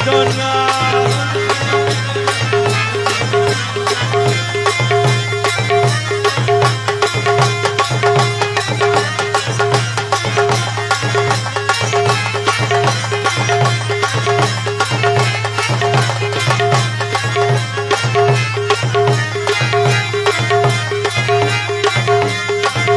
ভজনা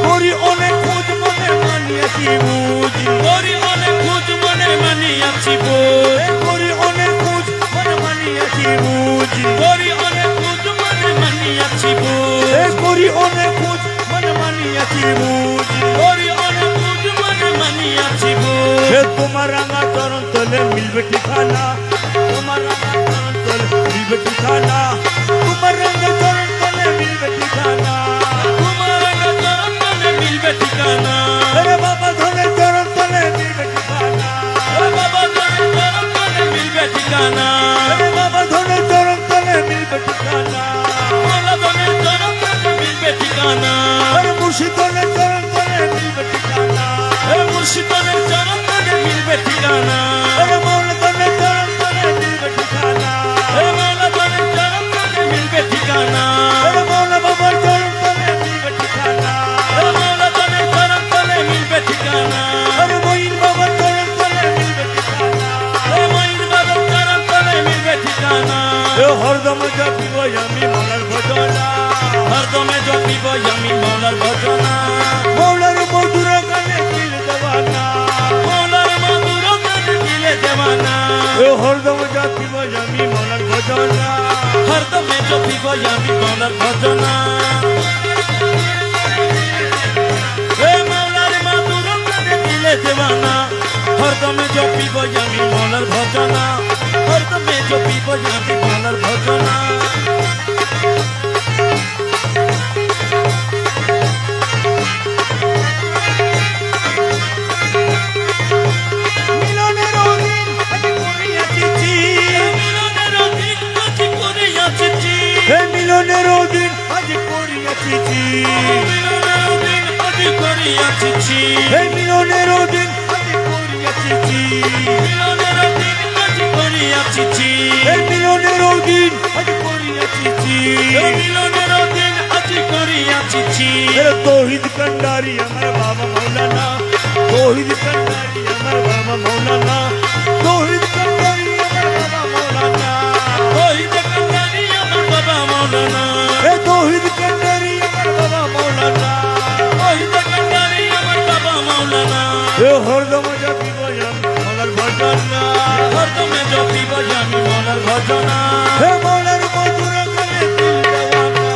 করি অনেক খোঁজ মনে মানিয়াছি বুঝ করি অনেক খোঁজ মনে মানিয়াছি বুঝ করি অনেক খোঁজ মনে মানিয়াছি বুঝ করি অনেক খোঁজ মনে মানিয়াছি বুঝ করি অনেক খোঁজ মনে মানিয়াছি বুঝ করি অনেক খোঁজ মনে মানিয়াছি বুঝ তোমার রাঙা চরণ তলে মিলবে ঠিকানা তোমার রাঙা চরণ তলে মিলবে ঠিকানা তোমার রাঙা চরণ তলে মিলবে ঠিকানা তোমার চরণ তলে মিলবে ঠিকানা আরে বাবা ধনের চরণ তলে মিলবে ঠিকানা ও বাবা ধনের চরণ তলে মিলবে ঠিকানা আরে বাবা ধনের চরণ তলে মিলবে ঠিকানা মাওলা ধনের চরণ তলে মিলবে ঠিকানা আরে মুর্শিদ ধনের চরণ তলে মিলবে ঠিকানা হে মুর্শিদ ধনের চরণ তলে মিলবে ঠিকানা আরে মাওলা ধনের চরণ তলে মিলবে ঠিকানা হে মাওলা ধনের চরণ তলে মিলবে ঠিকানা আরে মাওলা বাবার চরণ তলে মিলবে ঠিকানা হে মাওলা ধনের চরণ তলে মিলবে ঠিকানা আরে মঈন বাবার চরণ তলে মিলবে ঠিকানা হে মঈন বাবার চরণ তলে মিলবে ঠিকানা এ হরদম জপিব আমি মলার ভজনা হরদমে জপিব আমি মাওলার ভজনা মৌলার মধুর গানে দিল দেওয়ানা মাওলার মধুর গানে দিলে দেওয়ানা এ হরদম জপিব আমি মলার ভজনা হরদমে জপিব আমি মাওলার ভজনা হে মাওলার মধুর গানে দিলে দেওয়ানা হরদমে জপিব আমি মাওলার ভজনা হরদমে জপিব আমি মাওলার ভজনা মিলনের দিন আজ করিয়াছি মিলনের দিন আজ করিয়াছি হে মিলনের দিন আজ করিয়াছি মিলনের দিন আজ করিয়াছি হে মিলনের দিন আজ করিয়াছি মিলনের দিন আজ করিয়াছি হে মিলনের দিন আজ করিয়াছি মিলনের দিন আজ করিয়াছি এ তৌহিদ কন্ডারি আমার বাবা মৌলানা তৌহিদ কন্ডারি আমার বাবা মৌলানা তৌহিদ কন্ডারি আমার বাবা মৌলানা তৌহিদ কান্দারি আমার বাবা মাওলানা এ তৌহিদ কন্ডারি আমার বাবা মৌলানা তৌহিদ কান্দারি আমার বাবা মাওলানা এ হরদম জপিব আমি মলার ভজনা হরদমে জপিব আমি মাওলার ভজনা হে মৌলার মধুর গানে দিল দেওয়ানা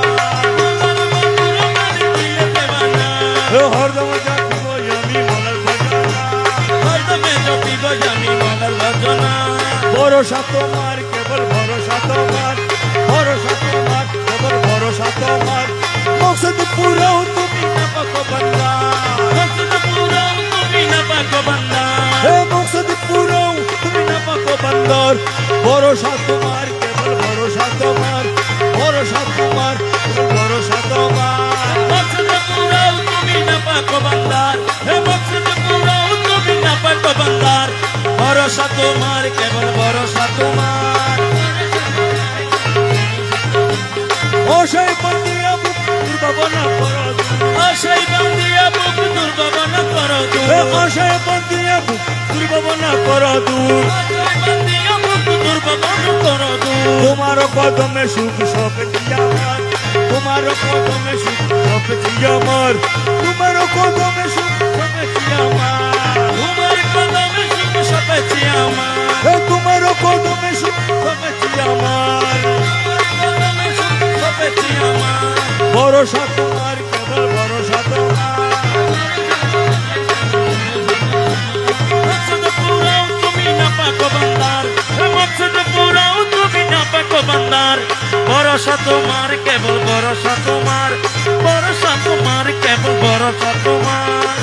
মাওলার মধুর গানে দিলে দেওয়ানা এ হরদম জপিব আমি মলার ভজনা হরদমে জপিব আমি মাওলার ভজনা ভরসা তোমার কেবল ভরসা তোমার ভরসা তোমার কেবল ভরসা তোমার মকসদ পুরাও তুমি না পাকো বান্দা মকসদ পুরাও তুমি না পাকো বান্দা হে মকসদ পুরাও তুমি না পাকো বান্দার ভরসা তোমার কেবল ভরসা তোমার ভরসা তোমার কেবল ভরসা তোমার মকসদ পুরাও তুমি না পাকো বান্দার হে মকসদ পুরাও তুমি না পাকো বান্দার ভরসা তোমার কেবল ভরসা তোমার অসহায় বন্দিয়া বুক দুর্ভাবনা করো আশাই বান্দিয়া বুক দুর্ভাবনা করো হে দূর অসহায় বন্দিয়া বুক দুর্ভাবনা করো দূর আশাই বান্দিয়া বুক দুর্ভাবনা করো দূর তোমার কদমে সুখ সপেছি আমার তোমার কদমে সুখ সপেছি আমার তোমার কদমে সুখ সপেছি আমার তোমার কদমে সুখ সপেছি আমার হে তোমার কদমে সুখ সপেছি আমার কদমে সুখ সপেছি আমার ভরসা তোমার কেবল ভরসা তোমার মকসদ পুরাও তুমি না পাকো বান্দার মকসদ পুরাও তুমি না পাকো বান্দার ভরসা তোমার কেবল ভরসা তোমার ভরসা তোমার কেবল ভরসা তোমার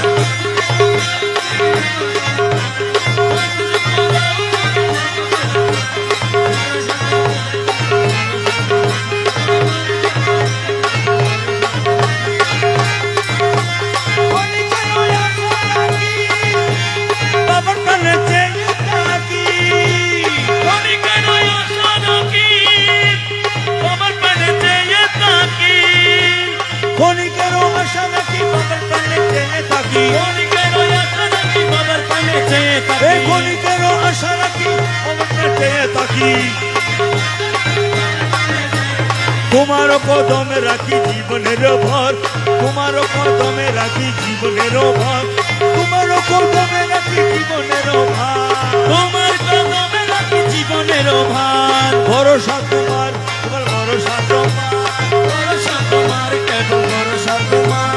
বাবার কানে চেয়ে থাকি ক্ষণিকেরও আশা রাখি অমরকে চেয়ে থাকি তোমার কদমে রাখি জীবনের ভর তোমার কদমে রাখি জীবনের ভর তোমার কদমে রাখি জীবনের ভার তোমার কদমে রাখি জীবনের ভার ভরসা তোমার তোমার ভরসা তোমার ভরসা তোমার কেবল ভরসা তোমার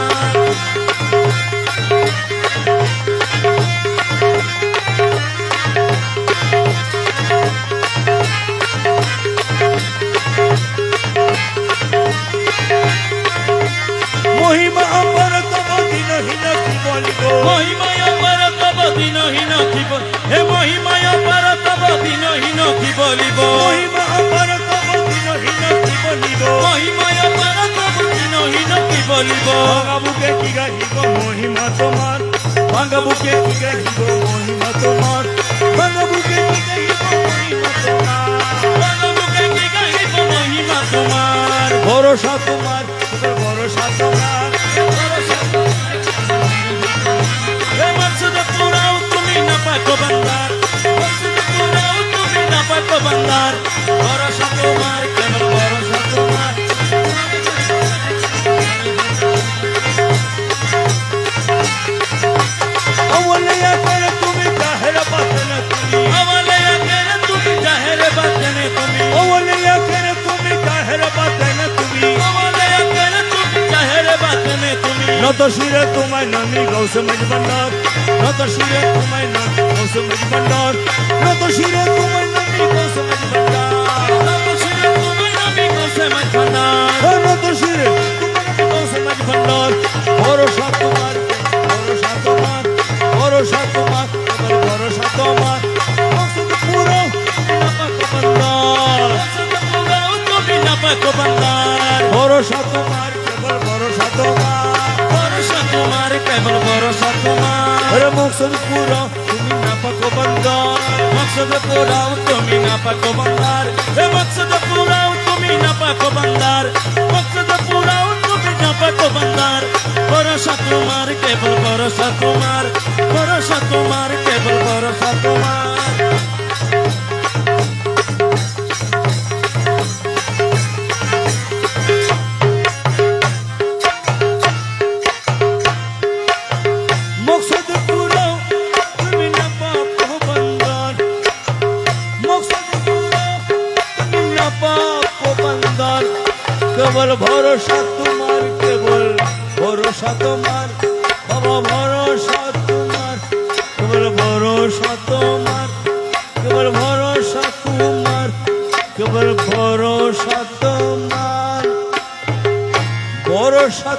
মহিমা আমার তব দিনহীন কি বলিব মহিমায় পর তব দিনহীন কি হে মহিমায় পর তব দিনহীন কি বলিব মহিমা আমার তব দিনহীন কি বলিব মহিমায় পর তব দিনহীন কি বলিব ভাঙা বুকে কি গাহিব মহিমা তোমার ভাঙা বুকে কি গাহিব মহিমা তোমার ভাঙা বুকে কি গাহিব মহিমা তোমার মুখে কি গাইব মহিমা তোমার ভরসা তোমার ভরসা তোমার হে মকসদ পুরাও তুমি না পাকো বান্দার মকসদ পুরাও তুমি না পাকো বান্দার ভরসা তোমার কেবল ভরসা তোমার अवलिया कर तुम्ही जाहिर बातन तुम्ही अवले अकेले तुम्ही जाहिर बातने तुम्ही अवलिया कर तुम्ही जाहिर बातन तुम्ही अवले अकेले तुम्ही जाहिर बातने तुम्ही न तो शिरे तुम्हाय नमी गौस मज भंडार न तो शिरे तुम्हाय नमी गौस मज भंडार न तो शिरे तुम्हाय नमी गौस मज भंडार तपशिरे तुम्ही नबी को समझ भंडार न तो शिरे तुम्हाय गौस मज भंडार भरोसा तुम्हार भरोसा तुम्हार भरोसा तुम्हार भरोसा तुम्हार मकसद पूरा न पाक भंडार मकसद पुराओ तुम्ही ना पाको बांदार भरोसा तुम्हार केवल भरोसा तुम्हार भरोसा तुम्हार केवल भरोसा तुम्हार अरे मकसद पूरा तुम्ही नापाको बंदार मकसद पुराओ तुम्ही ना पाको बांदार हे मकसद पुराओ तुम्ही ना पाको बांदार मकसद पुराओ तुम्ही ना पाको बांदार भरोसा तुम्हार केवल भरोसा तुम्हार भरोसा तुम्हार केवल भरोसा तुम्हार मकसद पूरा तुम्ही नापाको बंदार मकसद पूरा तुम्ही नापाको बंदार केवल भरोसा तुम्हार केवल भरोसा तुम्हार बाबा भरोसा तुम्हार केवल भरोसा तुम्हार केवल भरोसा तुम्हार केवल भरोसा तुम्हार भरोसा